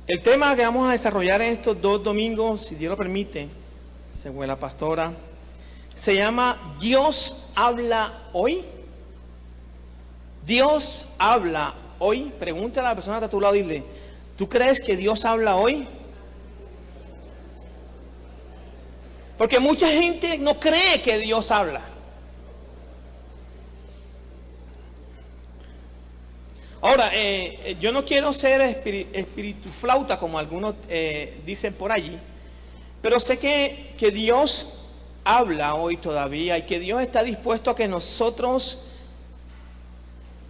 El tema que vamos a desarrollar en estos 2 domingos, si Dios lo permite, según la pastora, se llama Dios habla hoy. Dios habla hoy. Pregúntale a la persona que está a tu lado y dile, ¿tú crees que Dios habla hoy? Porque mucha gente no cree que Dios habla. Ahora, yo no quiero ser espirituflauta como algunos dicen por allí, pero sé que Dios habla hoy todavía y que Dios está dispuesto a que nosotros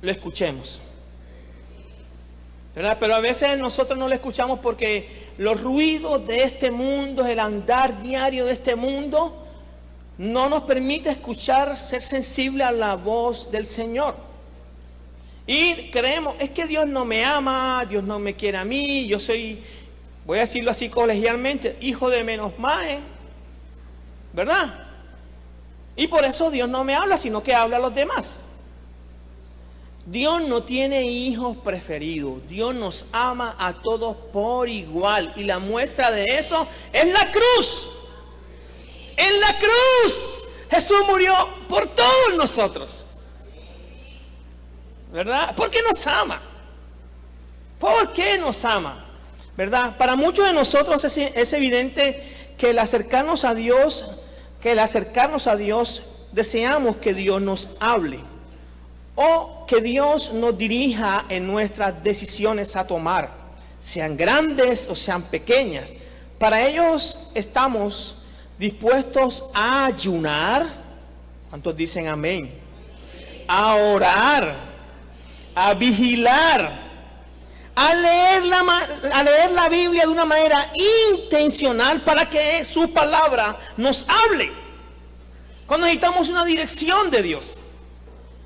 lo escuchemos, ¿verdad? Pero a veces nosotros no lo escuchamos porque los ruidos de este mundo, el andar diario de este mundo, no nos permite escuchar, ser sensible a la voz del Señor. Y creemos, es que Dios no me ama, Dios no me quiere a mí, yo soy, voy a decirlo así colegialmente, hijo de menos más, ¿verdad? Y por eso Dios no me habla, sino que habla a los demás. Dios no tiene hijos preferidos, Dios nos ama a todos por igual. Y la muestra de eso es la cruz. En la cruz Jesús murió por todos nosotros, ¿verdad? ¿Por qué nos ama? ¿Por qué nos ama? ¿Verdad? Para muchos de nosotros es evidente que al acercarnos a Dios, deseamos que Dios nos hable o que Dios nos dirija en nuestras decisiones a tomar, sean grandes o sean pequeñas. Para ellos estamos dispuestos a ayunar. ¿Cuántos dicen amén? A orar, a vigilar, a leer la Biblia de una manera intencional para que su palabra nos hable. Cuando necesitamos una dirección de Dios.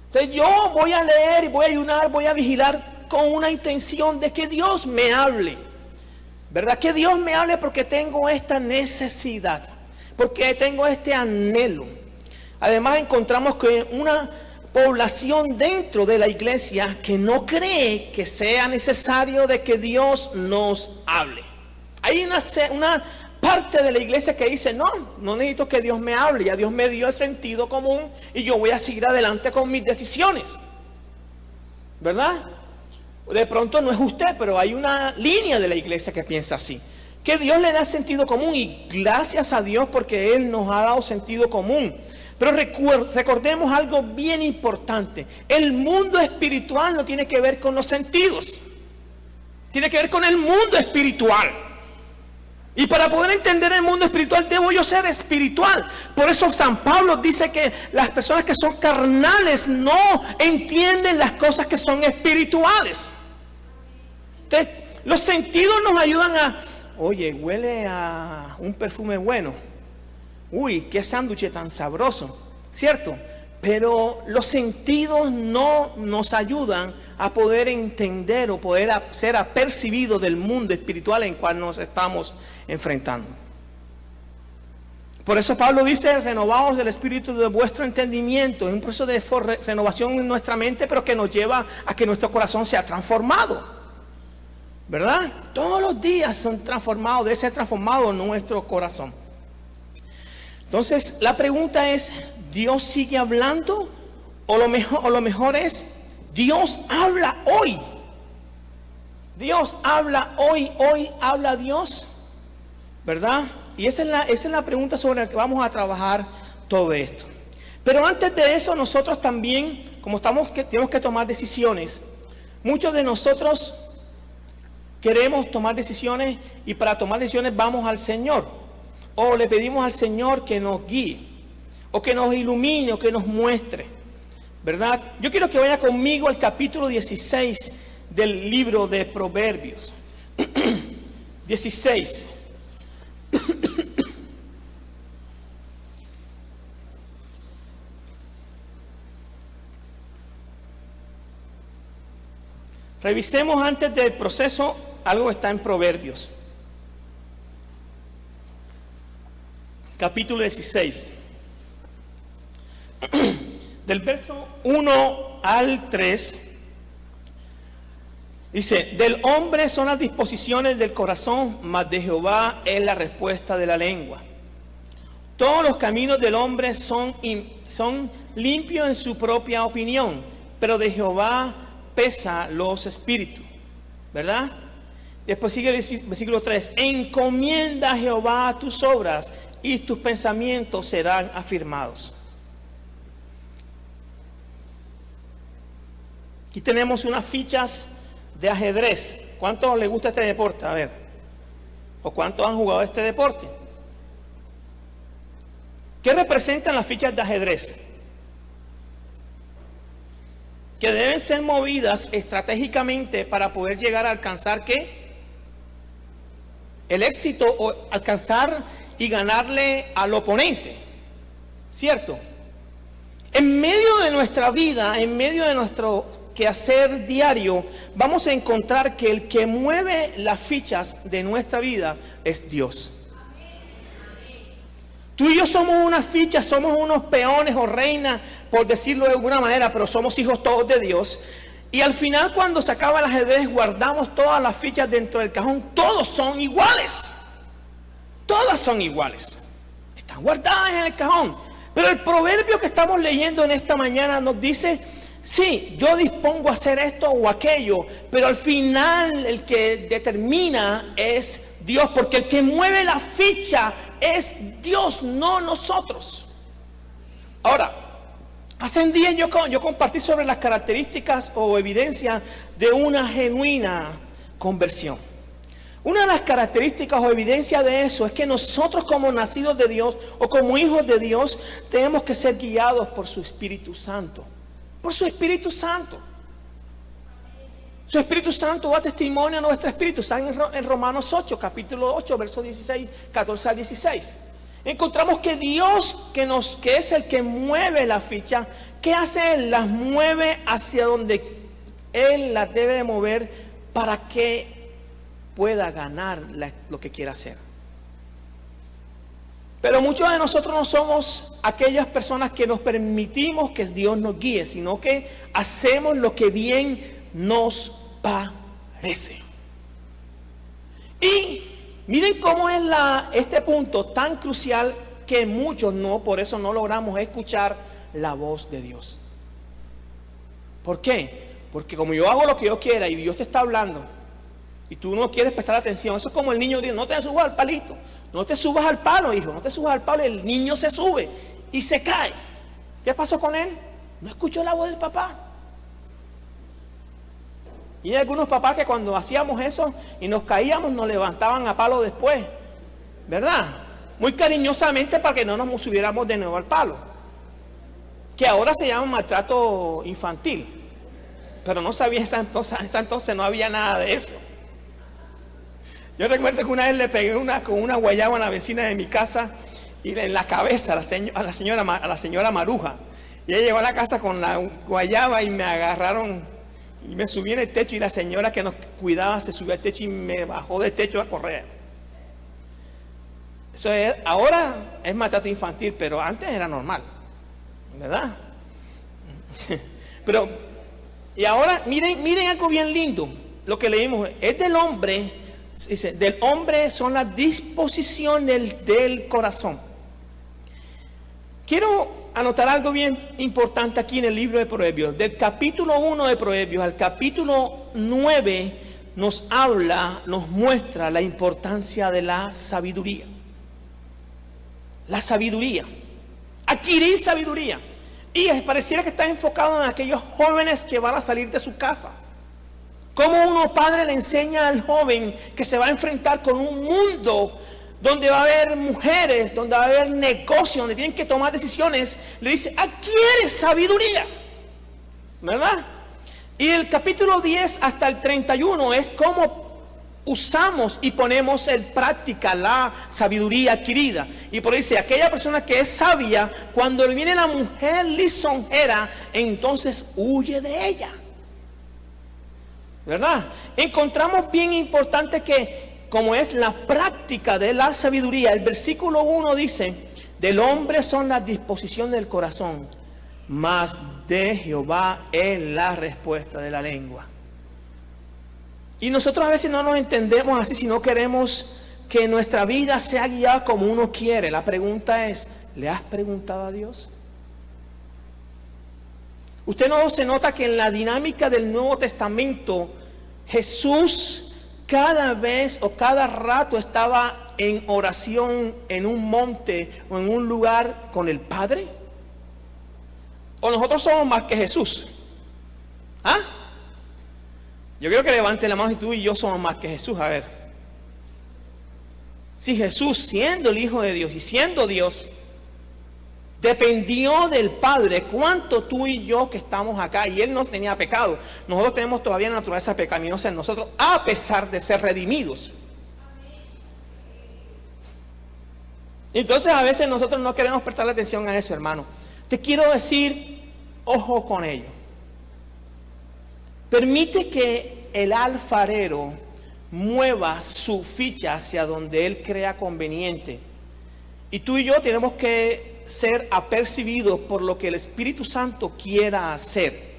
Entonces yo voy a leer, voy a ayunar, voy a vigilar con una intención de que Dios me hable. ¿Verdad? Que Dios me hable porque tengo esta necesidad, porque tengo este anhelo. Además encontramos que una población dentro de la iglesia que no cree que sea necesario de que Dios nos hable. Hay una parte de la iglesia que dice, no necesito que Dios me hable, ya Dios me dio el sentido común y yo voy a seguir adelante con mis decisiones, ¿verdad? De pronto no es usted, pero hay una línea de la iglesia que piensa así, que Dios le da sentido común y gracias a Dios porque Él nos ha dado sentido común. Pero recordemos algo bien importante. El mundo espiritual no tiene que ver con los sentidos. Tiene que ver con el mundo espiritual. Y para poder entender el mundo espiritual debo yo ser espiritual. Por eso San Pablo dice que las personas que son carnales no entienden las cosas que son espirituales. Entonces, los sentidos nos ayudan a, oye, huele a un perfume bueno. Uy, qué sándwich tan sabroso, ¿cierto? Pero los sentidos no nos ayudan a poder entender o poder ser apercibidos del mundo espiritual en el cual nos estamos enfrentando. Por eso Pablo dice, renovaos del espíritu de vuestro entendimiento. Es un proceso de renovación en nuestra mente, pero que nos lleva a que nuestro corazón sea transformado, ¿verdad? Todos los días son transformados, debe ser transformado nuestro corazón. Entonces, la pregunta es, ¿Dios sigue hablando? O lo mejor es, Dios habla hoy. Dios habla hoy habla Dios, ¿verdad? Y esa es la pregunta sobre la que vamos a trabajar todo esto. Pero antes de eso, nosotros también, como tenemos que tomar decisiones, muchos de nosotros queremos tomar decisiones y para tomar decisiones vamos al Señor. O le pedimos al Señor que nos guíe, o que nos ilumine, o que nos muestre, ¿verdad? Yo quiero que vaya conmigo al capítulo 16 del libro de Proverbios. 16. Revisemos antes del proceso algo que está en Proverbios. Capítulo 16, del verso 1 al 3, Dice, del hombre son las disposiciones del corazón, mas de Jehová es la respuesta de la lengua. Todos los caminos del hombre son limpios en su propia opinión, pero de Jehová pesa los espíritus. ¿Verdad? Después sigue el versículo 3. Encomienda a Jehová tus obras y tus pensamientos serán afirmados. Aquí tenemos unas fichas de ajedrez. ¿Cuántos les gusta este deporte? A ver. ¿O cuántos han jugado este deporte? ¿Qué representan las fichas de ajedrez? Que deben ser movidas estratégicamente para poder llegar a alcanzar ¿qué? El éxito o alcanzar y ganarle al oponente. ¿Cierto? En medio de nuestra vida, en medio de nuestro quehacer diario, vamos a encontrar que el que mueve las fichas de nuestra vida es Dios. Tú y yo somos unas fichas, somos unos peones o reinas, por decirlo de alguna manera, pero somos hijos todos de Dios. Y al final, cuando se acaba el ajedrez, guardamos todas las fichas dentro del cajón. Todos son iguales. Todas son iguales. Están guardadas en el cajón. Pero el proverbio que estamos leyendo en esta mañana nos dice, sí, yo dispongo a hacer esto o aquello, pero al final el que determina es Dios, porque el que mueve la ficha es Dios, no nosotros. Ahora, hace un día yo compartí sobre las características o evidencias de una genuina conversión. Una de las características o evidencias de eso es que nosotros como nacidos de Dios o como hijos de Dios tenemos que ser guiados por su Espíritu Santo. Por su Espíritu Santo. Su Espíritu Santo da testimonio a nuestro espíritu. Está en Romanos 8, capítulo 8, versos 16, 14 al 16. Encontramos que Dios, que es el que mueve la ficha, ¿qué hace Él? Las mueve hacia donde Él las debe de mover para que pueda ganar lo que quiera hacer. Pero muchos de nosotros no somos aquellas personas que nos permitimos que Dios nos guíe, sino que hacemos lo que bien nos parece. Y miren cómo es este punto tan crucial que muchos por eso no logramos escuchar la voz de Dios. ¿Por qué? Porque como yo hago lo que yo quiera y Dios te está hablando y tú no quieres prestar atención, eso es como el niño dice, no te subas al palito. No te subas al palo, hijo, no te subas al palo. El niño se sube y se cae. ¿Qué pasó con él? No escuchó la voz del papá. Y hay algunos papás que cuando hacíamos eso y nos caíamos, nos levantaban a palo después, ¿verdad? Muy cariñosamente para que no nos subiéramos de nuevo al palo. Que ahora se llama maltrato infantil. Pero no sabía, esa entonces no había nada de eso. Yo recuerdo que una vez le pegué con una guayaba a la vecina de mi casa y en la cabeza a la señora Maruja. Y ella llegó a la casa con la guayaba y me agarraron y me subí en el techo y la señora que nos cuidaba se subió al techo y me bajó del techo a correr. Ahora es maltrato infantil, pero antes era normal, ¿verdad? Y ahora miren algo bien lindo, lo que leímos, es del hombre. Dice, del hombre son las disposiciones del corazón. Quiero anotar algo bien importante aquí en el libro de Proverbios. Del capítulo 1 de Proverbios al capítulo 9 nos muestra la importancia de la sabiduría. La sabiduría. Adquirir sabiduría. Y pareciera que está enfocado en aquellos jóvenes que van a salir de su casa. Cómo uno padre le enseña al joven que se va a enfrentar con un mundo donde va a haber mujeres, donde va a haber negocios, donde tienen que tomar decisiones. Le dice, adquiere sabiduría, ¿verdad? Y el capítulo 10 hasta el 31 es cómo usamos y ponemos en práctica la sabiduría adquirida. Y por ahí dice, aquella persona que es sabia, cuando le viene la mujer lisonjera, entonces huye de ella. ¿Verdad? Encontramos bien importante que, como es la práctica de la sabiduría, el versículo 1 dice, del hombre son las disposiciones del corazón, mas de Jehová es la respuesta de la lengua. Y nosotros a veces no nos entendemos así, sino queremos que nuestra vida sea guiada como uno quiere. La pregunta es, ¿le has preguntado a Dios? Usted no se nota que en la dinámica del Nuevo Testamento, Jesús cada vez o cada rato estaba en oración en un monte o en un lugar con el Padre. ¿O nosotros somos más que Jesús? ¿Ah? Yo quiero que levante la mano si tú y yo somos más que Jesús. A ver. Si Jesús, siendo el Hijo de Dios y siendo Dios, dependió del Padre, ¿cuánto tú y yo que estamos acá? Y Él no tenía pecado. Nosotros tenemos todavía la naturaleza pecaminosa en nosotros, a pesar de ser redimidos. Entonces a veces nosotros no queremos prestarle atención a eso, hermano. Te quiero decir, ojo con ello. Permite que el alfarero mueva su ficha hacia donde Él crea conveniente. Y tú y yo tenemos que ser apercibidos por lo que el Espíritu Santo quiera hacer.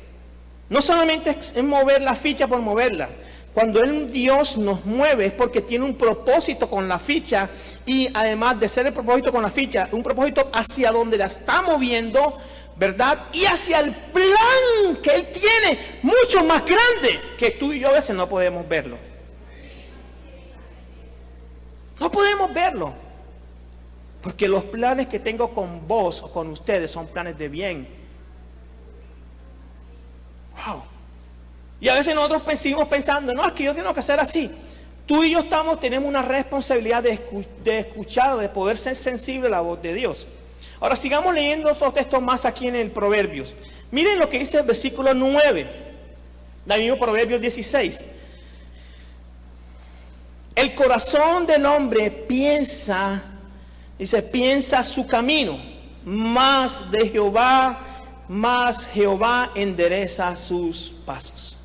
No solamente es mover la ficha por moverla. Cuando Dios nos mueve es porque tiene un propósito con la ficha, y además de ser el propósito con la ficha, un propósito hacia donde la está moviendo, ¿verdad? Y hacia el plan que Él tiene, mucho más grande, que tú y yo a veces no podemos verlo. No podemos verlo. Porque los planes que tengo con vos o con ustedes son planes de bien. Wow. Y a veces nosotros seguimos pensando, no, es que yo tengo que hacer así. Tú y yo tenemos una responsabilidad de escuchar, de poder ser sensible a la voz de Dios. Ahora sigamos leyendo otros textos más aquí en el Proverbios. Miren lo que dice el versículo 9, del mismo Proverbios 16. El corazón del hombre piensa su camino, más Jehová endereza sus pasos.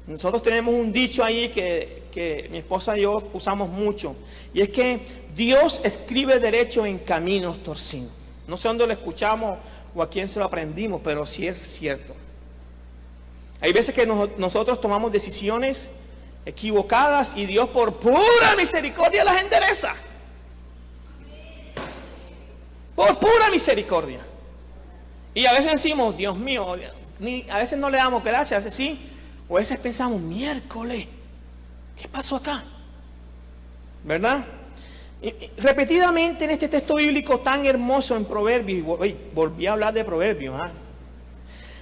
Nosotros tenemos un dicho ahí que mi esposa y yo usamos mucho, y es que Dios escribe derecho en caminos torcidos. No sé dónde lo escuchamos o a quién se lo aprendimos, pero sí es cierto. Hay veces que nosotros tomamos decisiones equivocadas y Dios por pura misericordia las endereza. Por pura misericordia. Y a veces decimos, Dios mío, a veces no le damos gracias, a veces sí, o a veces pensamos, miércoles, ¿qué pasó acá? ¿Verdad? Y repetidamente en este texto bíblico tan hermoso en Proverbios, volví a hablar de Proverbios.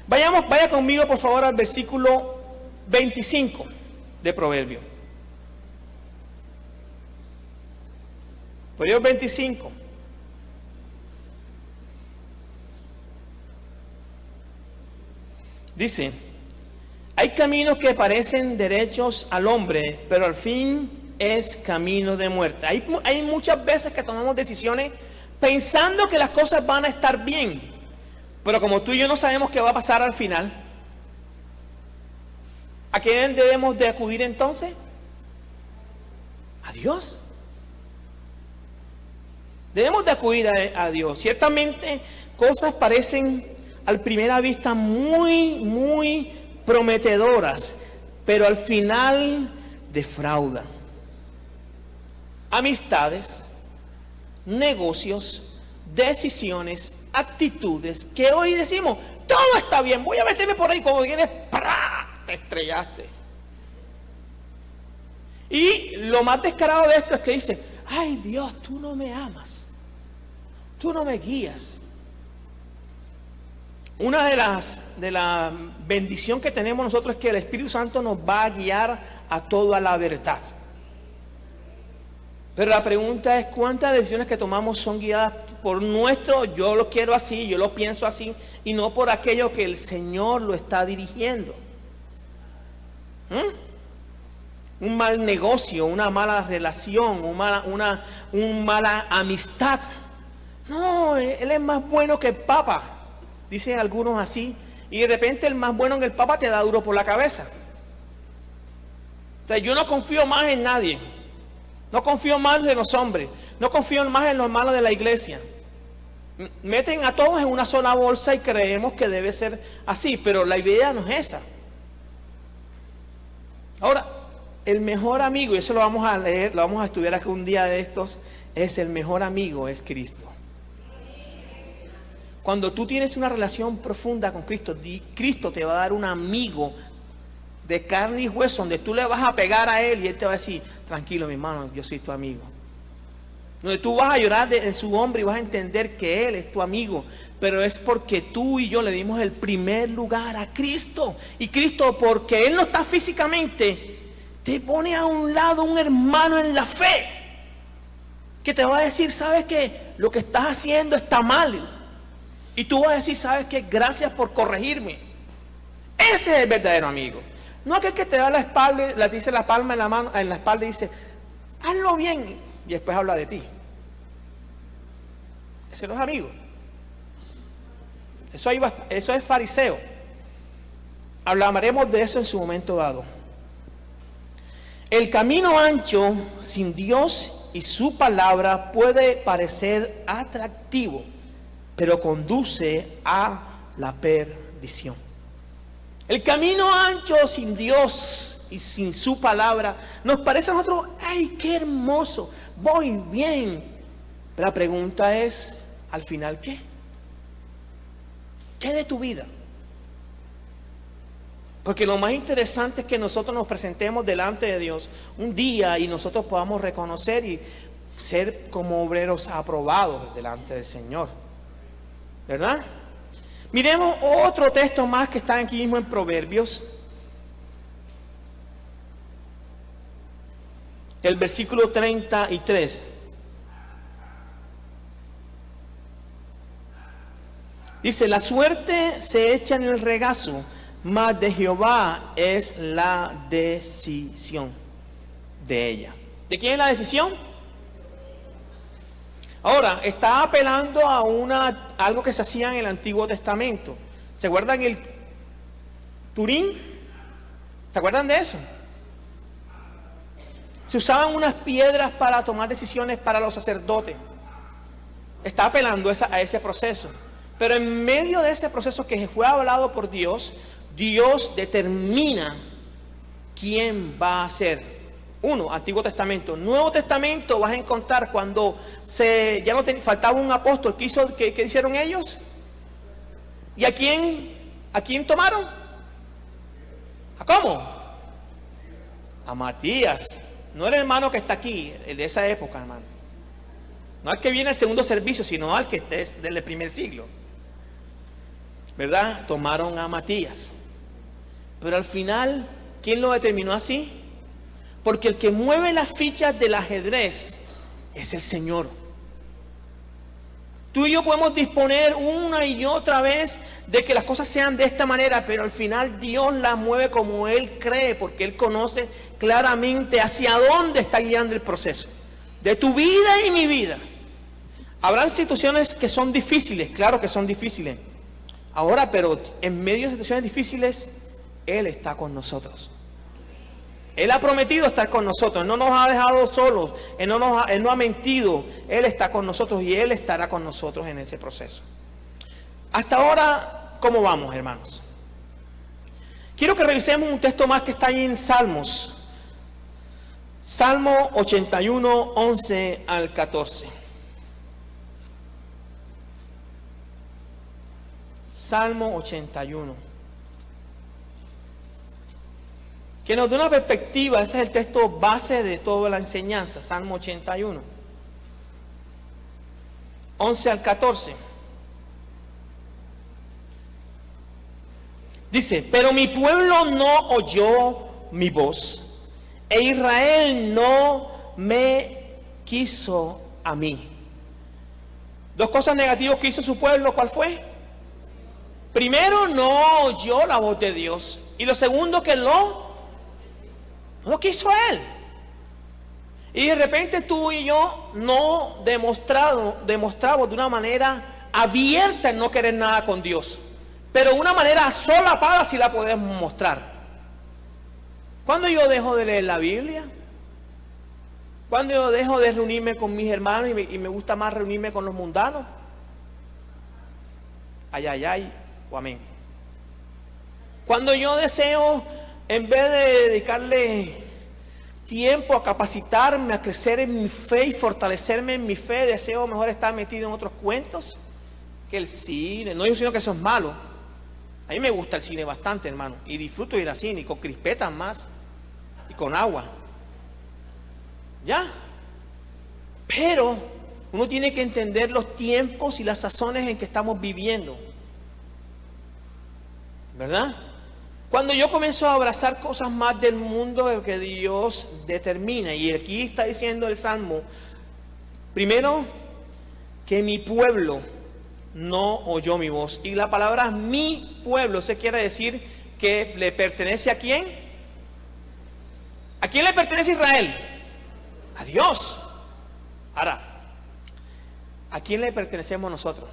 Vaya conmigo por favor al versículo 25 de Proverbios. Proverbios 25. Dice, hay caminos que parecen derechos al hombre, pero al fin es camino de muerte. Hay muchas veces que tomamos decisiones pensando que las cosas van a estar bien, pero como tú y yo no sabemos qué va a pasar al final, ¿a quién debemos de acudir entonces? ¿A Dios? Debemos de acudir a Dios. Ciertamente cosas parecen a primera vista muy prometedoras, pero al final defraudan. Amistades, negocios, decisiones, actitudes que hoy decimos, todo está bien, voy a meterme por ahí, como vienes, ¡pra!, te estrellaste. Y lo más descarado de esto es que dice, ay Dios, tú no me amas, tú no me guías. Una de la bendición que tenemos nosotros es que el Espíritu Santo nos va a guiar a toda la verdad. Pero la pregunta es, ¿cuántas decisiones que tomamos son guiadas por nuestro, yo lo quiero así, yo lo pienso así, y no por aquello que el Señor lo está dirigiendo? Un mal negocio, una mala relación, una mala amistad. No, Él es más bueno que el Papa. Dicen algunos así, y de repente el más bueno en el Papa te da duro por la cabeza. O sea, yo no confío más en nadie, no confío más en los hombres, no confío más en los hermanos de la iglesia. Meten a todos en una sola bolsa y creemos que debe ser así, pero la idea no es esa. el mejor amigo, y eso lo vamos a leer, lo vamos a estudiar aquí un día de estos, es el mejor amigo, es Cristo. Cuando tú tienes una relación profunda con Cristo, Cristo te va a dar un amigo de carne y hueso, donde tú le vas a pegar a Él y Él te va a decir, tranquilo mi hermano, yo soy tu amigo. Donde tú vas a llorar en su hombro y vas a entender que Él es tu amigo, pero es porque tú y yo le dimos el primer lugar a Cristo. Y Cristo, porque Él no está físicamente, te pone a un lado un hermano en la fe, que te va a decir, ¿sabes qué? Lo que estás haciendo está mal. Y tú vas a decir, ¿sabes qué? Gracias por corregirme. Ese es el verdadero amigo. No aquel que te da la espalda, le dice la palma en la mano, en la espalda y dice, hazlo bien, y después habla de ti. Ese no es amigo. Eso es fariseo. Hablaremos de eso en su momento dado. El camino ancho sin Dios y su palabra puede parecer atractivo, pero conduce a la perdición. El camino ancho sin Dios y sin su palabra nos parece a nosotros, ¡ay, qué hermoso! Voy bien. Pero la pregunta es, ¿al final qué? ¿Qué de tu vida? Porque lo más interesante es que nosotros nos presentemos delante de Dios un día y nosotros podamos reconocer y ser como obreros aprobados delante del Señor. ¿Verdad? Miremos otro texto más que está aquí mismo en Proverbios. El versículo 33. Dice, la suerte se echa en el regazo, mas de Jehová es la decisión de ella. ¿De quién es la decisión? Ahora, está apelando a algo que se hacía en el Antiguo Testamento. ¿Se acuerdan el Turín? ¿Se acuerdan de eso? Se usaban unas piedras para tomar decisiones para los sacerdotes. Está apelando a ese proceso. Pero en medio de ese proceso que fue hablado por Dios, Dios determina quién va a ser. Antiguo Testamento. Nuevo Testamento vas a encontrar cuando ya no faltaba un apóstol. ¿Qué hicieron ellos? ¿Y a quién tomaron? ¿A cómo? A Matías. No el hermano que está aquí, el de esa época, hermano. No al que viene el segundo servicio, sino al que es del primer siglo. ¿Verdad? Tomaron a Matías. Pero al final, ¿quién lo determinó así? Porque el que mueve las fichas del ajedrez es el Señor. Tú y yo podemos disponer una y otra vez de que las cosas sean de esta manera, pero al final Dios las mueve como Él cree, porque Él conoce claramente hacia dónde está guiando el proceso de tu vida y mi vida. Habrán situaciones que son difíciles, claro que son difíciles. Ahora, pero en medio de situaciones difíciles, Él está con nosotros. Él ha prometido estar con nosotros, no nos ha dejado solos, Él no ha mentido, Él está con nosotros y Él estará con nosotros en ese proceso. Hasta ahora, ¿cómo vamos, hermanos? Quiero que revisemos un texto más que está ahí en Salmos. Salmo 81, 11 al 14. Salmo 81. Que nos dé una perspectiva, ese es el texto base de toda la enseñanza, Salmo 81. 11 al 14. Dice, pero mi pueblo no oyó mi voz, e Israel no me quiso a mí. Dos cosas negativas que hizo su pueblo, ¿cuál fue? Primero, no oyó la voz de Dios. Y lo segundo, que no lo quiso a Él. Y de repente tú y yo no demostramos de una manera abierta el no querer nada con Dios. Pero una manera solapada sí la podemos mostrar. ¿Cuándo yo dejo de leer la Biblia? ¿Cuándo yo dejo de reunirme con mis hermanos y me gusta más reunirme con los mundanos? Ay, ay, ay, o amén. Cuando yo deseo, en vez de dedicarle tiempo a capacitarme, a crecer en mi fe y fortalecerme en mi fe. Deseo mejor estar metido en otros cuentos que el cine. No digo sino que eso es malo. A mí me gusta el cine bastante, hermano, y disfruto ir al cine, y con crispetas más, y con agua. ¿Ya? Pero uno tiene que entender los tiempos y las sazones en que estamos viviendo. ¿Verdad? Cuando yo comienzo a abrazar cosas más del mundo del que Dios determina, y aquí está diciendo el Salmo, primero, que mi pueblo no oyó mi voz. Y la palabra mi pueblo, ¿se quiere decir que le pertenece a quién? ¿A quién le pertenece Israel? A Dios. Ahora, ¿a quién le pertenecemos nosotros?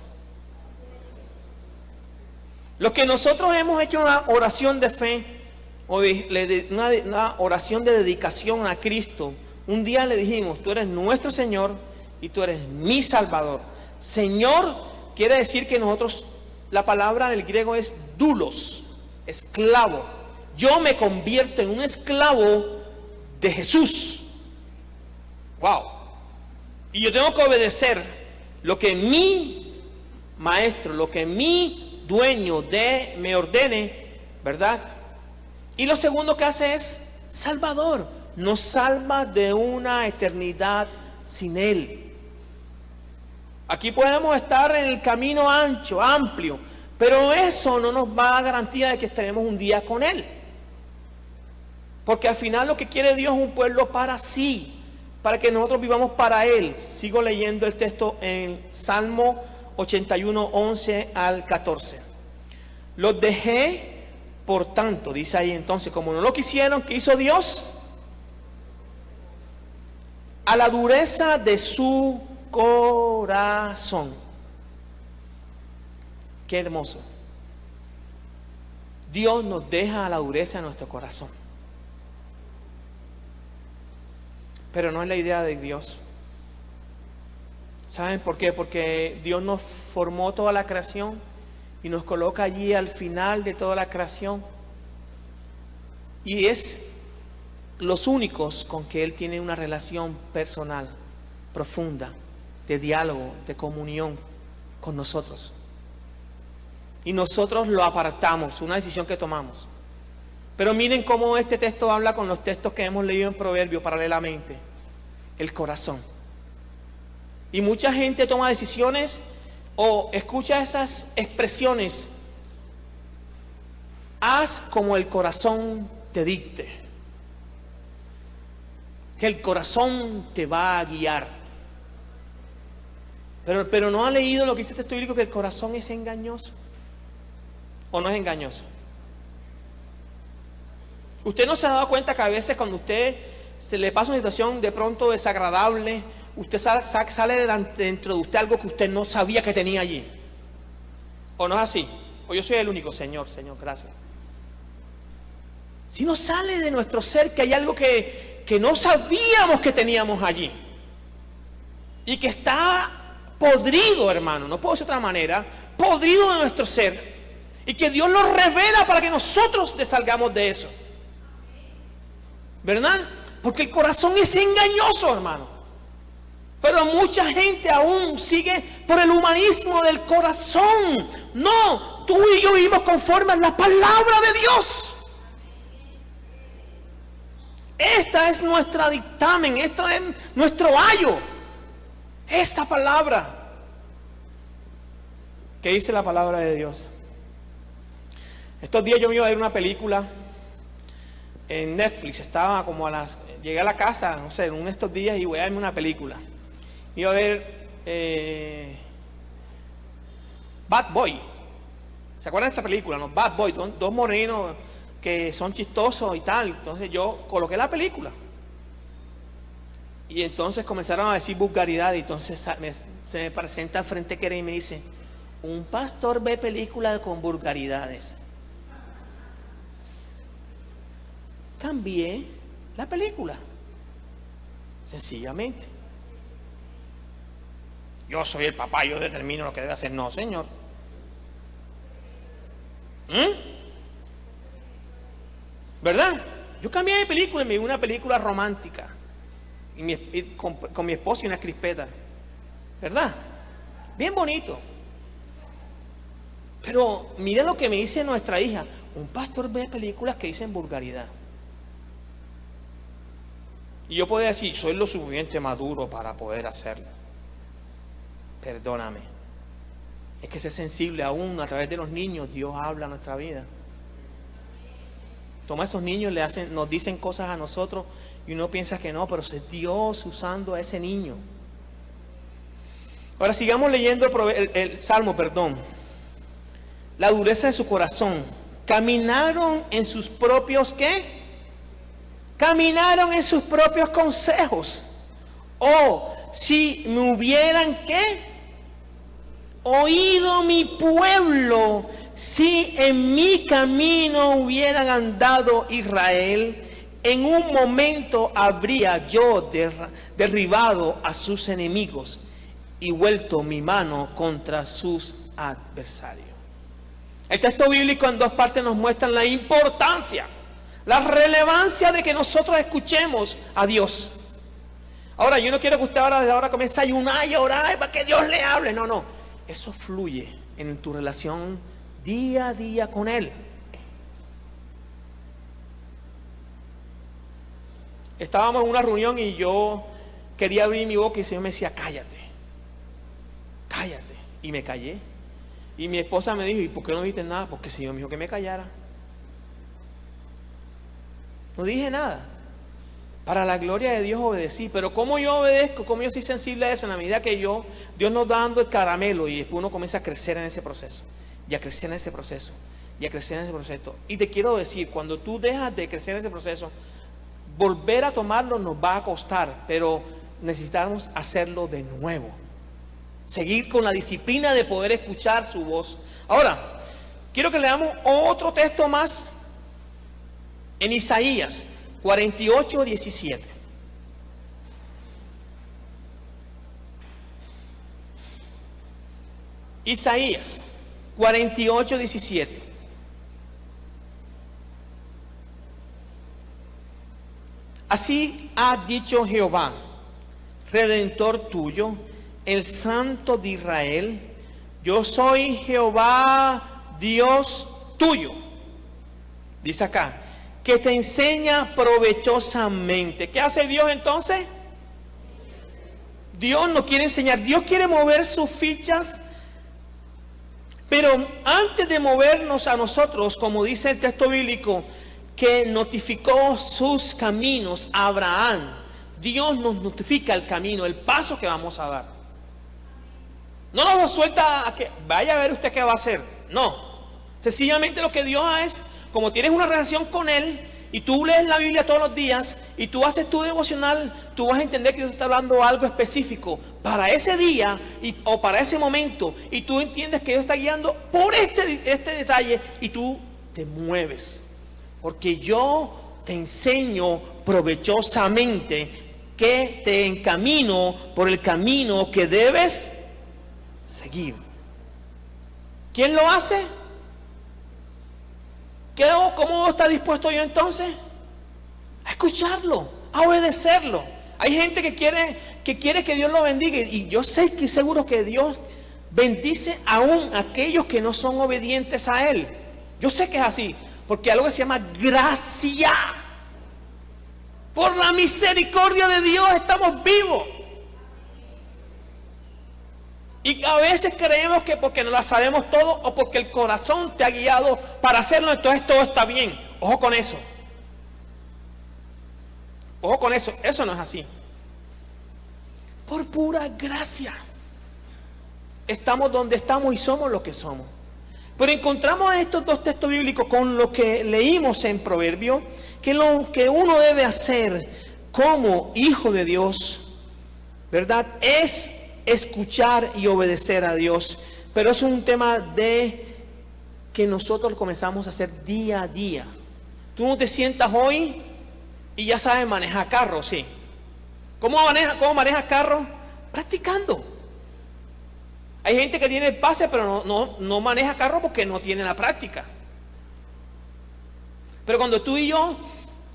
Los que nosotros hemos hecho una oración de fe o una oración de dedicación a Cristo, un día le dijimos, tú eres nuestro Señor y tú eres mi Salvador. Señor quiere decir que nosotros, la palabra en el griego es doulos, esclavo. Yo me convierto en un esclavo de Jesús. Wow. Y yo tengo que obedecer lo que mi maestro, lo que mi dueño me ordene, ¿verdad? Y lo segundo que hace es Salvador. Nos salva de una eternidad sin Él. Aquí podemos estar en el camino ancho, amplio, pero eso no nos va a dar garantía de que estaremos un día con Él. Porque al final lo que quiere Dios es un pueblo para sí, para que nosotros vivamos para Él. Sigo leyendo el texto en Salmo 81, 11 al 14. Los dejé, por tanto, dice ahí entonces, como no lo quisieron, ¿qué hizo Dios? A la dureza de su corazón. Qué hermoso. Dios nos deja a la dureza de nuestro corazón. Pero no es la idea de Dios. ¿Saben por qué? Porque Dios nos formó toda la creación y nos coloca allí al final de toda la creación. Y es los únicos con que Él tiene una relación personal, profunda, de diálogo, de comunión con nosotros. Y nosotros lo apartamos, una decisión que tomamos. Pero miren cómo este texto habla con los textos que hemos leído en Proverbios paralelamente. El corazón. Y mucha gente toma decisiones o escucha esas expresiones. Haz como el corazón te dicte. Que el corazón te va a guiar. Pero no ha leído lo que dice el texto bíblico, que el corazón es engañoso. ¿O no es engañoso? Usted no se ha dado cuenta que a veces cuando usted se le pasa una situación de pronto desagradable, usted sale dentro de usted algo que usted no sabía que tenía allí. ¿O no es así? O yo soy el único. Señor, gracias. Si no sale de nuestro ser que hay algo que no sabíamos que teníamos allí. Y que está podrido, hermano, no puedo decir de otra manera, podrido de nuestro ser. Y que Dios lo revela para que nosotros salgamos de eso. ¿Verdad? Porque el corazón es engañoso, hermano. Pero mucha gente aún sigue por el humanismo del corazón. No, tú y yo vivimos conforme a la palabra de Dios. Esta es nuestra dictamen, esto es nuestro ayo. Esta palabra. ¿Qué dice la palabra de Dios? Estos días yo me iba a ver una película en Netflix. Estaba como llegué a la casa, no sé, en uno de estos días y voy a verme una película. Iba a ver Bad Boy. ¿Se acuerdan de esa película? No? Bad Boy, dos morenos que son chistosos y tal. Entonces yo coloqué la película. Y entonces comenzaron a decir vulgaridad. Y entonces se me presenta frente a Keren y me dice: un pastor ve películas con vulgaridades. Cambié la película. Sencillamente. Yo soy el papá, yo determino lo que debe hacer. No, señor. ¿Verdad? Yo cambié de película y me vi una película romántica. Con mi esposo y una crispeta. ¿Verdad? Bien bonito. Pero mire lo que me dice nuestra hija. Un pastor ve películas que dicen vulgaridad. Y yo podía decir, soy lo suficiente maduro para poder hacerlo. Perdóname. Es que ser sensible aún a través de los niños, Dios habla a nuestra vida. Toma esos niños, nos dicen cosas a nosotros y uno piensa que no, pero es Dios usando a ese niño. Ahora sigamos leyendo el Salmo, perdón. La dureza de su corazón. Caminaron en sus propios, ¿qué? Caminaron en sus propios consejos. Oh, si me hubieran, ¿qué? Oído mi pueblo, si en mi camino hubieran andado Israel, en un momento habría yo derribado a sus enemigos y vuelto mi mano contra sus adversarios. El texto bíblico en dos partes nos muestra la importancia, la relevancia de que nosotros escuchemos a Dios. Ahora, yo no quiero que usted desde ahora comience a ayunar y a orar para que Dios le hable. No. Eso fluye en tu relación día a día con Él. Estábamos en una reunión y yo quería abrir mi boca y el Señor me decía, cállate. Y me callé. Y mi esposa me dijo, ¿y por qué no dijiste nada? Porque el Señor me dijo que me callara. No dije nada. Para la gloria de Dios obedecí. Pero ¿cómo yo obedezco? ¿Cómo yo soy sensible a eso? En la medida que Dios nos da dando el caramelo y después uno comienza a crecer en ese proceso. Y a crecer en ese proceso. Y a crecer en ese proceso. Y te quiero decir, cuando tú dejas de crecer en ese proceso, volver a tomarlo nos va a costar. Pero necesitamos hacerlo de nuevo. Seguir con la disciplina de poder escuchar su voz. Ahora, quiero que leamos otro texto más en Isaías 48:17. Isaías 48:17. Así ha dicho Jehová, Redentor tuyo, el Santo de Israel: yo soy Jehová, Dios tuyo. Dice acá, que te enseña provechosamente. ¿Qué hace Dios entonces? Dios nos quiere enseñar, Dios quiere mover sus fichas, pero antes de movernos a nosotros, como dice el texto bíblico, que notificó sus caminos a Abraham, Dios nos notifica el camino, el paso que vamos a dar. No nos suelta a que vaya a ver usted qué va a hacer. No, sencillamente lo que Dios es, como tienes una relación con Él y tú lees la Biblia todos los días y tú haces tu devocional, tú vas a entender que Dios está hablando algo específico para ese día o para ese momento, y tú entiendes que Dios está guiando por este detalle y tú te mueves, porque yo te enseño provechosamente que te encamino por el camino que debes seguir. ¿Quién lo hace? ¿Cómo está dispuesto yo entonces? A escucharlo, a obedecerlo. Hay gente que quiere que Dios lo bendiga, y yo sé que seguro que Dios bendice aún a aquellos que no son obedientes a Él. Yo sé que es así, porque hay algo que se llama gracia. Por la misericordia de Dios estamos vivos. Y a veces creemos que porque no la sabemos todo o porque el corazón te ha guiado para hacerlo, entonces todo está bien. Ojo con eso. Ojo con eso. Eso no es así. Por pura gracia estamos donde estamos y somos lo que somos. Pero encontramos estos dos textos bíblicos con lo que leímos en Proverbios, que lo que uno debe hacer como hijo de Dios, ¿verdad?, es escuchar y obedecer a Dios. Pero es un tema de que nosotros comenzamos a hacer día a día. Tú no te sientas hoy y ya sabes manejar carro, sí. ¿Cómo manejas carro? Practicando. Hay gente que tiene el pase pero no maneja carro porque no tiene la práctica. Pero cuando tú y yo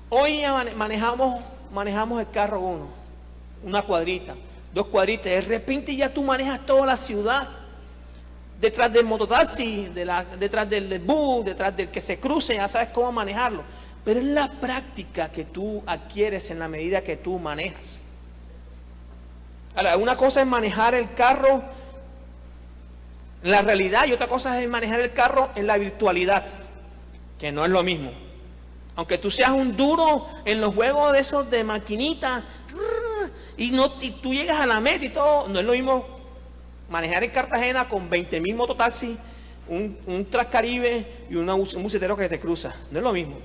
Hoy manejamos el carro una cuadrita, 2 cuadritas, de repente ya tú manejas toda la ciudad, detrás del mototaxi, detrás del bus, detrás del que se cruce, ya sabes cómo manejarlo. Pero es la práctica que tú adquieres en la medida que tú manejas. Ahora, una cosa es manejar el carro en la realidad y otra cosa es manejar el carro en la virtualidad, que no es lo mismo. Aunque tú seas un duro en los juegos de esos de maquinita y tú llegas a la meta y todo, no es lo mismo manejar en Cartagena con 20,000 mototaxis, un Transcaribe y un bucetero que te cruza. No es lo mismo.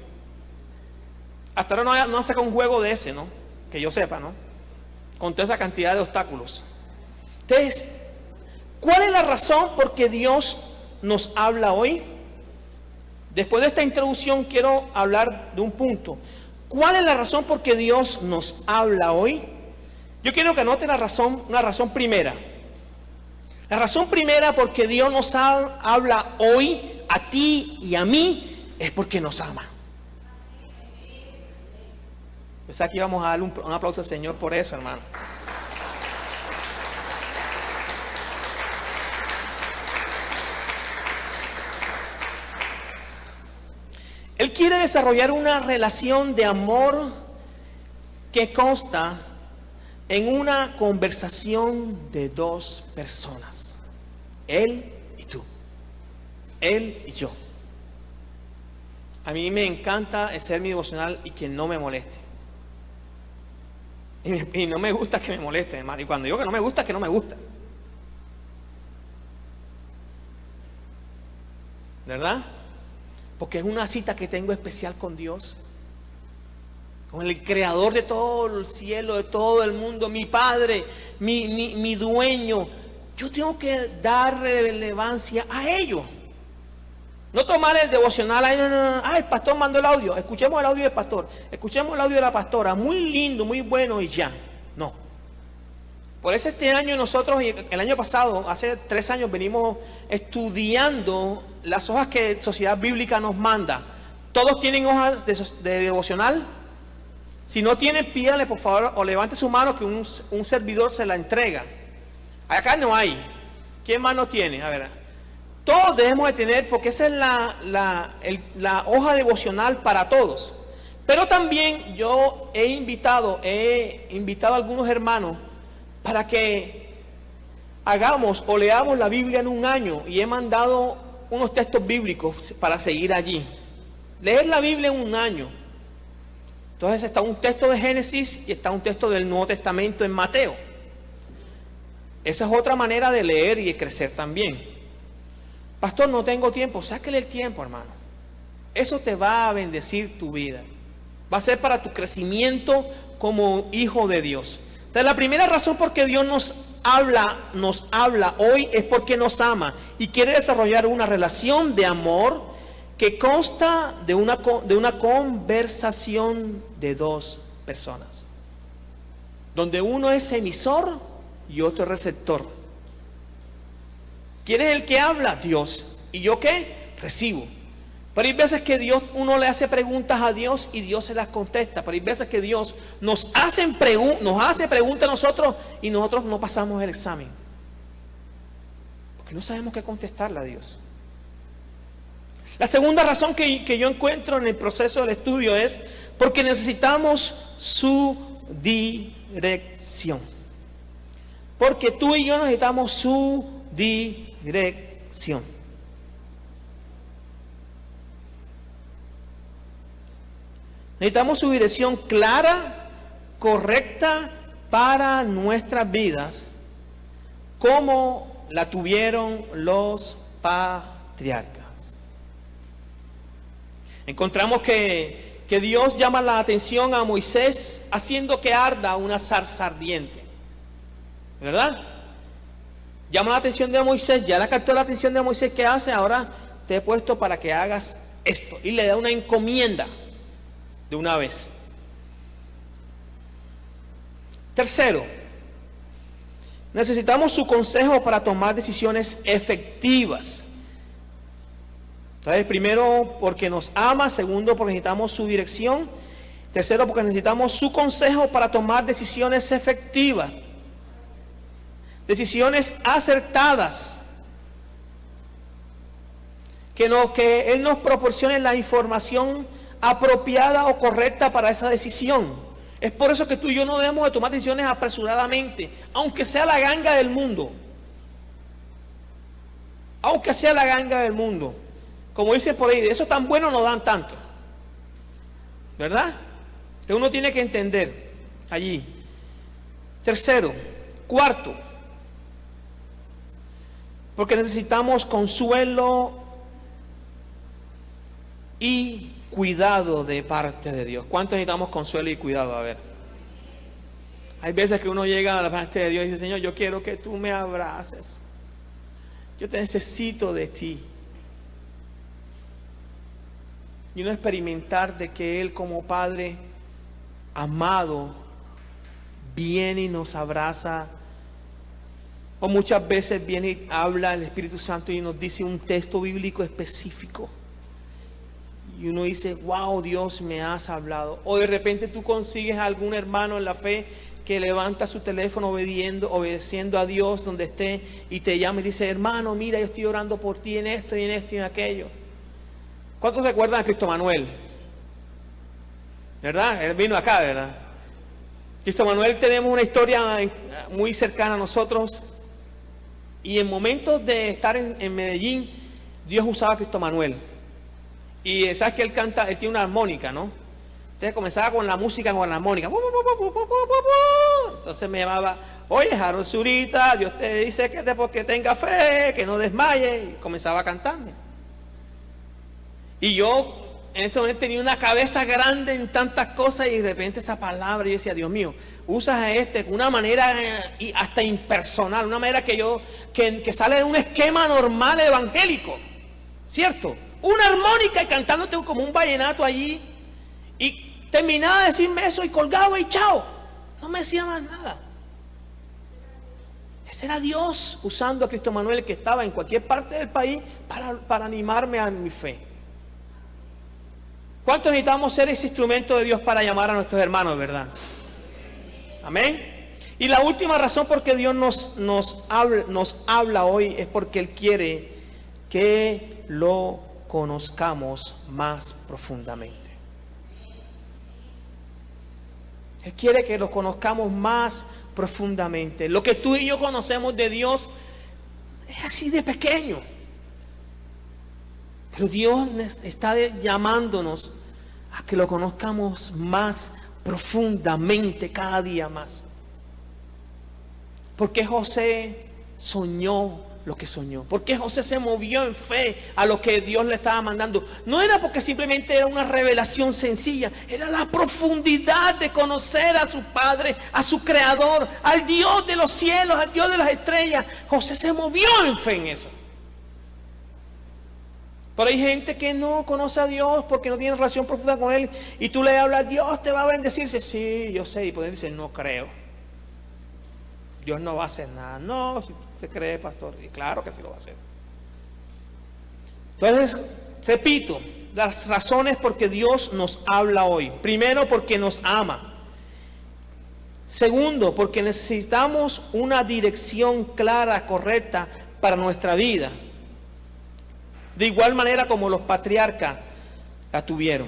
Hasta ahora no hace un juego de ese, ¿no? Que yo sepa, ¿no? Con toda esa cantidad de obstáculos. Entonces, ¿cuál es la razón por qué Dios nos habla hoy? Después de esta introducción quiero hablar de un punto. ¿Cuál es la razón por qué Dios nos habla hoy? Yo quiero que anoten una razón primera. La razón primera por qué Dios nos habla hoy a ti y a mí es porque nos ama. Pues aquí vamos a darle un aplauso al Señor por eso, hermano. Él quiere desarrollar una relación de amor que consta en una conversación de 2 personas. Él y tú. Él y yo. A mí me encanta hacer mi devocional y que no me moleste. Y no me gusta que me moleste, hermano. Y cuando digo que no me gusta, es que no me gusta. ¿Verdad? Porque es una cita que tengo especial con Dios, con el creador de todo el cielo, de todo el mundo, mi Padre, mi dueño. Yo tengo que dar relevancia a ello. No tomar el devocional, el pastor mandó el audio, escuchemos el audio del pastor, escuchemos el audio de la pastora, muy lindo, muy bueno y ya. No. Por eso este año nosotros, el año pasado, hace 3 años, venimos estudiando las hojas que Sociedad Bíblica nos manda. ¿Todos tienen hojas de devocional? Si no tienen, pídale por favor o levante su mano que un servidor se la entrega. Acá no hay. ¿Quién más no tiene? A ver. Todos debemos de tener, porque esa es la hoja devocional para todos. Pero también yo he invitado a algunos hermanos para que hagamos o leamos la Biblia en un año, y he mandado unos textos bíblicos para seguir allí. Leer la Biblia en un año. Entonces está un texto de Génesis y está un texto del Nuevo Testamento en Mateo. Esa es otra manera de leer y de crecer también. Pastor, no tengo tiempo. Sáquele el tiempo, hermano. Eso te va a bendecir tu vida. Va a ser para tu crecimiento como hijo de Dios. Entonces, la primera razón por qué Dios nos habla hoy es porque nos ama y quiere desarrollar una relación de amor que consta de una conversación de 2 personas, donde uno es emisor y otro es receptor. ¿Quién es el que habla? Dios. ¿Y yo qué? Recibo. Pero hay veces que uno le hace preguntas a Dios y Dios se las contesta. Pero hay veces que Dios nos hace preguntas a nosotros y nosotros no pasamos el examen. Porque no sabemos qué contestarle a Dios. La segunda razón que yo encuentro en el proceso del estudio es porque necesitamos su dirección. Porque tú y yo necesitamos su dirección. Necesitamos su dirección clara, correcta para nuestras vidas, como la tuvieron los patriarcas. Encontramos que Dios llama la atención a Moisés haciendo que arda una zarza ardiente, ¿verdad? Llama la atención de Moisés, ya la captó la atención de Moisés. ¿Qué hace? Ahora te he puesto para que hagas esto. Y le da una encomienda de una vez. Tercero, necesitamos su consejo para tomar decisiones efectivas. Entonces, primero, porque nos ama. Segundo, porque necesitamos su dirección. Tercero, porque necesitamos su consejo para tomar decisiones efectivas, decisiones acertadas. Que Él nos proporcione la información apropiada o correcta para esa decisión. Es por eso que tú y yo no debemos de tomar decisiones apresuradamente, aunque sea la ganga del mundo. Aunque sea la ganga del mundo. Como dice por ahí, de eso tan bueno no dan tanto. ¿Verdad? Que uno tiene que entender allí. Tercero, cuarto, porque necesitamos consuelo y cuidado de parte de Dios. ¿Cuánto necesitamos consuelo y cuidado? A ver. Hay veces que uno llega a la parte de Dios y dice: Señor, yo quiero que tú me abraces. Yo te necesito de ti. Y uno experimentar de que Él, como Padre amado, viene y nos abraza. O muchas veces viene y habla el Espíritu Santo y nos dice un texto bíblico específico. Y uno dice: wow, Dios, me has hablado. O de repente tú consigues a algún hermano en la fe que levanta su teléfono obedeciendo a Dios donde esté, y te llama y dice: hermano, mira, yo estoy orando por ti en esto y en esto y en aquello. ¿Cuántos recuerdan a Cristo Manuel? ¿Verdad? Él vino acá, ¿verdad? Cristo Manuel, tenemos una historia muy cercana a nosotros, y en momentos de estar en Medellín, Dios usaba a Cristo Manuel. Y sabes que él canta, él tiene una armónica, ¿no? Entonces comenzaba con la música, con la armónica. Entonces me llamaba: oye, Harold Zurita, Dios te dice que tenga fe, que no desmaye. Y comenzaba a cantarme. Y yo en ese momento tenía una cabeza grande en tantas cosas, y de repente esa palabra, yo decía: Dios mío, usas a de una manera y hasta impersonal, una manera que sale de un esquema normal evangélico, ¿cierto? Una armónica y cantándote como un vallenato allí, y terminaba de decirme eso y colgaba y chao, no me decía más nada. Ese era Dios usando a Cristo Manuel, que estaba en cualquier parte del país, para animarme a mi fe. ¿Cuántos necesitamos ser ese instrumento de Dios para llamar a nuestros hermanos, verdad? Amén. Y la última razón por que Dios nos habla hoy es porque Él quiere que lo conozcamos más profundamente. Él quiere que lo conozcamos más profundamente. Lo que tú y yo conocemos de Dios es así de pequeño. Pero Dios está llamándonos a que lo conozcamos más profundamente cada día más. Porque José soñó lo que soñó. Porque José se movió en fe a lo que Dios le estaba mandando. No era porque simplemente era una revelación sencilla, era la profundidad de conocer a su Padre, a su Creador, al Dios de los cielos, al Dios de las estrellas. José se movió en fe en eso. Pero hay gente que no conoce a Dios porque no tiene relación profunda con Él, y tú le hablas: Dios te va a bendecir. Dice: sí, yo sé. Y pueden decir: no creo, Dios no va a hacer nada. No, si usted cree, pastor, y claro que sí lo va a hacer. Entonces, repito, las razones por que Dios nos habla hoy. Primero, porque nos ama. Segundo, porque necesitamos una dirección clara, correcta para nuestra vida. De igual manera como los patriarcas la tuvieron.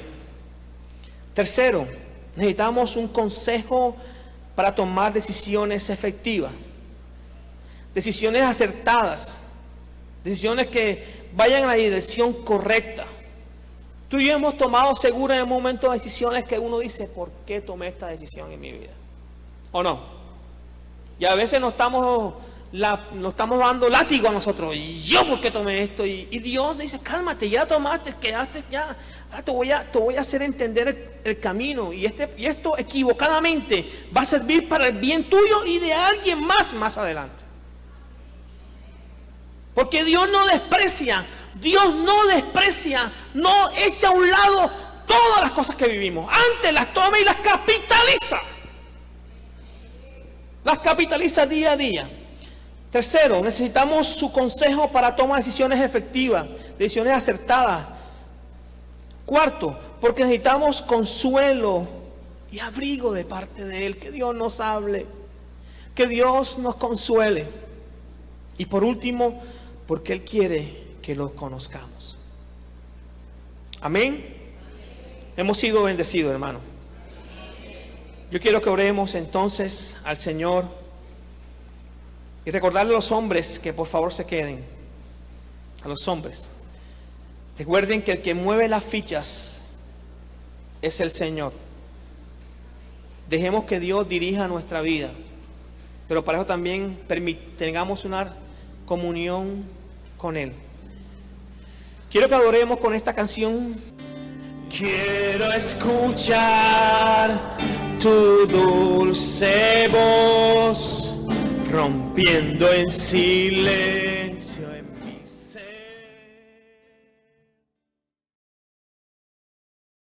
Tercero, necesitamos un consejo para tomar decisiones efectivas, decisiones acertadas, decisiones que vayan en la dirección correcta. Tú y yo hemos tomado seguro en un momento decisiones que uno dice: ¿por qué tomé esta decisión en mi vida? ¿O no? Y a veces nos estamos dando látigo a nosotros: ¿y yo por qué tomé esto? Y Dios dice: cálmate, ya tomaste, quedaste ya. Te voy a hacer entender el camino, y esto equivocadamente va a servir para el bien tuyo y de alguien más adelante. Porque Dios no desprecia, no echa a un lado todas las cosas que vivimos. Antes las toma y las capitaliza. Las capitaliza día a día. Tercero, necesitamos su consejo para tomar decisiones efectivas, decisiones acertadas. Cuarto, porque necesitamos consuelo y abrigo de parte de Él. Que Dios nos hable, que Dios nos consuele. Y por último, porque Él quiere que lo conozcamos. Amén. Hemos sido bendecidos, hermano. Yo quiero que oremos entonces al Señor y recordarle a los hombres que por favor se queden. A los hombres, recuerden que el que mueve las fichas es el Señor. Dejemos que Dios dirija nuestra vida, pero para eso también tengamos una comunión con Él. Quiero que adoremos con esta canción. Quiero escuchar tu dulce voz rompiendo en silencio